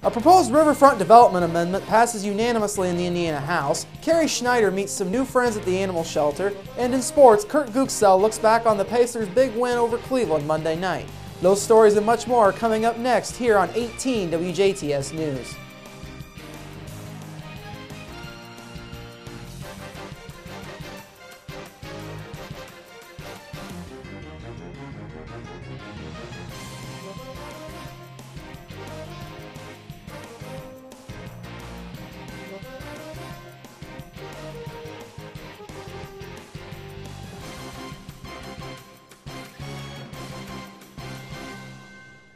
A proposed riverfront development amendment passes unanimously in the Indiana House. Carrie Schneider meets some new friends at the animal shelter. And in sports, Kurt Gooksell looks back on the Pacers' big win over Cleveland Monday night. Those stories and much more are coming up next here on 18 WJTS News.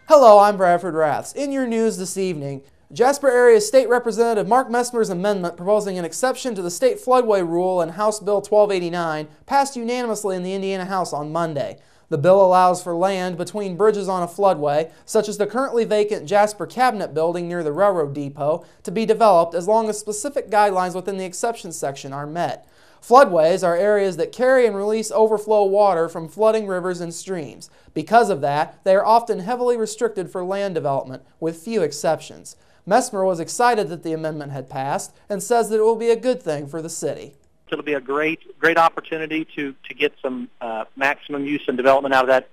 Hello, I'm Bradford Raths. In your news this evening, Jasper Area State Representative Mark Messmer's amendment proposing an exception to the state floodway rule in House Bill 1289 passed unanimously in the Indiana House on Monday. The bill allows for land between bridges on a floodway, such as the currently vacant Jasper Cabinet building near the railroad depot, to be developed as long as specific guidelines within the exception section are met. Floodways are areas that carry and release overflow water from flooding rivers and streams. Because of that, they are often heavily restricted for land development, with few exceptions. Messmer was excited that the amendment had passed and says that it will be a good thing for the city. It'll be a great opportunity to get some maximum use and development out of that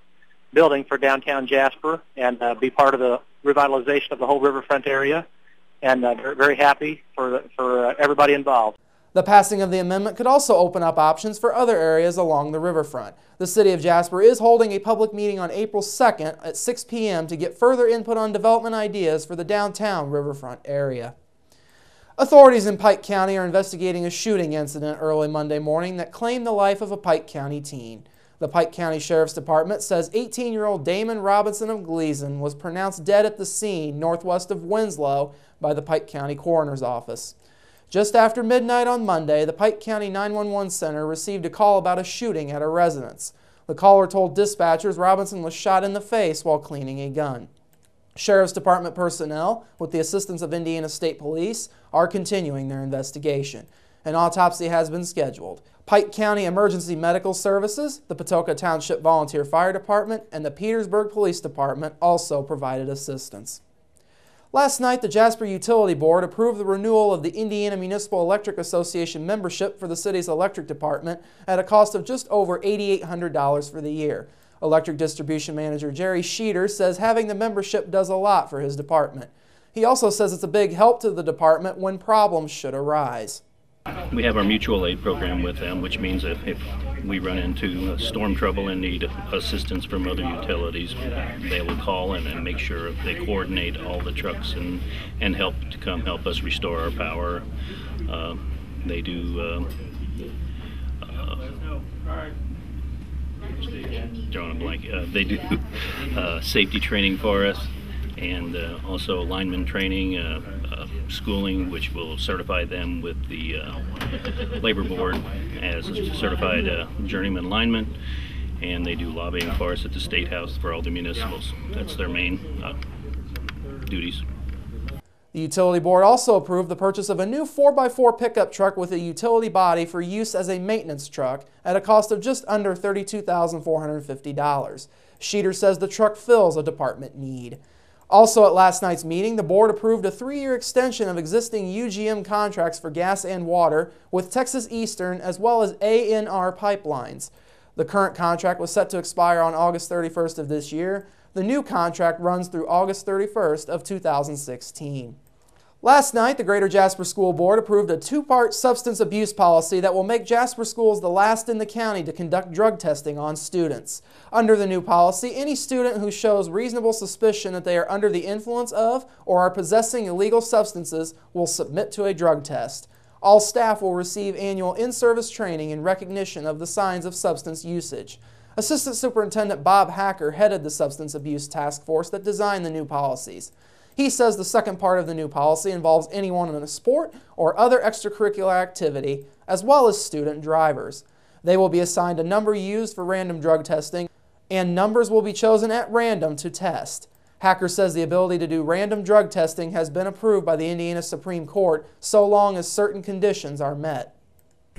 building for downtown Jasper and be part of the revitalization of the whole riverfront area. And very happy for everybody involved. The passing of the amendment could also open up options for other areas along the riverfront. The City of Jasper is holding a public meeting on April 2nd at 6 p.m. to get further input on development ideas for the downtown riverfront area. Authorities in Pike County are investigating a shooting incident early Monday morning that claimed the life of a Pike County teen. The Pike County Sheriff's Department says 18-year-old Damon Robinson of Gleason was pronounced dead at the scene northwest of Winslow by the Pike County Coroner's Office. Just after midnight on Monday, the Pike County 911 Center received a call about a shooting at a residence. The caller told dispatchers Robinson was shot in the face while cleaning a gun. Sheriff's Department personnel, with the assistance of Indiana State Police, are continuing their investigation. An autopsy has been scheduled. Pike County Emergency Medical Services, the Patoka Township Volunteer Fire Department, and the Petersburg Police Department also provided assistance. Last night, the Jasper Utility Board approved the renewal of the Indiana Municipal Electric Association membership for the city's electric department at a cost of just over $8,800 for the year. Electric Distribution Manager Jerry Sheeter says having the membership does a lot for his department. He also says it's a big help to the department when problems should arise. We have our mutual aid program with them, which means if we run into storm trouble and need assistance from other utilities, they will call and make sure they coordinate all the trucks and help to come help us restore our power. They do drawing a blank. They do safety training for us, and also lineman training, schooling, which will certify them with the labor board as a certified journeyman lineman, and they do lobbying for us at the State House for all the municipals. That's their main duties. The Utility Board also approved the purchase of a new 4x4 pickup truck with a utility body for use as a maintenance truck at a cost of just under $32,450. Sheeter says the truck fills a department need. Also at last night's meeting, the board approved a 3-year extension of existing UGM contracts for gas and water with Texas Eastern as well as ANR Pipelines. The current contract was set to expire on August 31st of this year. The new contract runs through August 31st of 2016. Last night, the Greater Jasper School Board approved a 2-part substance abuse policy that will make Jasper schools the last in the county to conduct drug testing on students. Under the new policy, any student who shows reasonable suspicion that they are under the influence of or are possessing illegal substances will submit to a drug test. All staff will receive annual in-service training in recognition of the signs of substance usage. Assistant Superintendent Bob Hacker headed the substance abuse task force that designed the new policies. He says the second part of the new policy involves anyone in a sport or other extracurricular activity, as well as student drivers. They will be assigned a number used for random drug testing, and numbers will be chosen at random to test. Hacker says the ability to do random drug testing has been approved by the Indiana Supreme Court so long as certain conditions are met.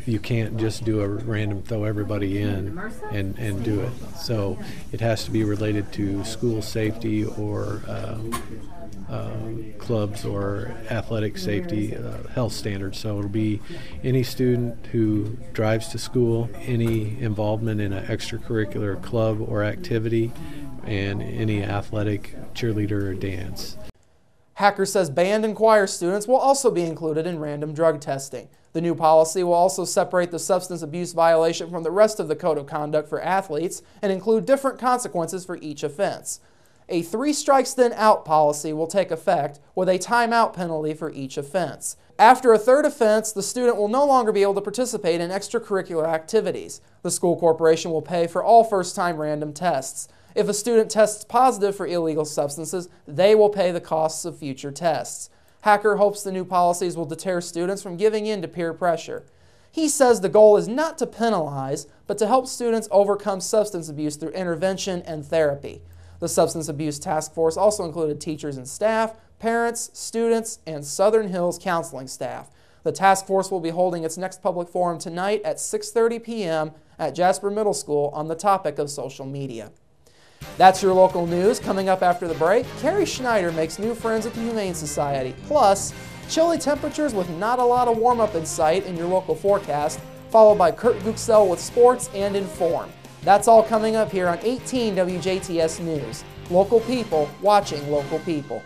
You can't just do a random throw everybody in and do it. So it has to be related to school safety or clubs or athletic safety health standards. So it'll be any student who drives to school, any involvement in an extracurricular club or activity, and any athletic, cheerleader, or dance. Hacker says band and choir students will also be included in random drug testing. The new policy will also separate the substance abuse violation from the rest of the code of conduct for athletes and include different consequences for each offense. A 3 strikes then out policy will take effect with a timeout penalty for each offense. After a 3rd offense, the student will no longer be able to participate in extracurricular activities. The school corporation will pay for all first-time random tests. If a student tests positive for illegal substances, they will pay the costs of future tests. Hacker hopes the new policies will deter students from giving in to peer pressure. He says the goal is not to penalize, but to help students overcome substance abuse through intervention and therapy. The Substance Abuse Task Force also included teachers and staff, parents, students, and Southern Hills counseling staff. The task force will be holding its next public forum tonight at 6:30 p.m. at Jasper Middle School on the topic of social media. That's your local news. Coming up after the break, Carrie Schneider makes new friends at the Humane Society. Plus, chilly temperatures with not a lot of warm-up in sight in your local forecast, followed by Kurt Guxell with sports and Inform. That's all coming up here on 18 WJTS News. Local people watching local people.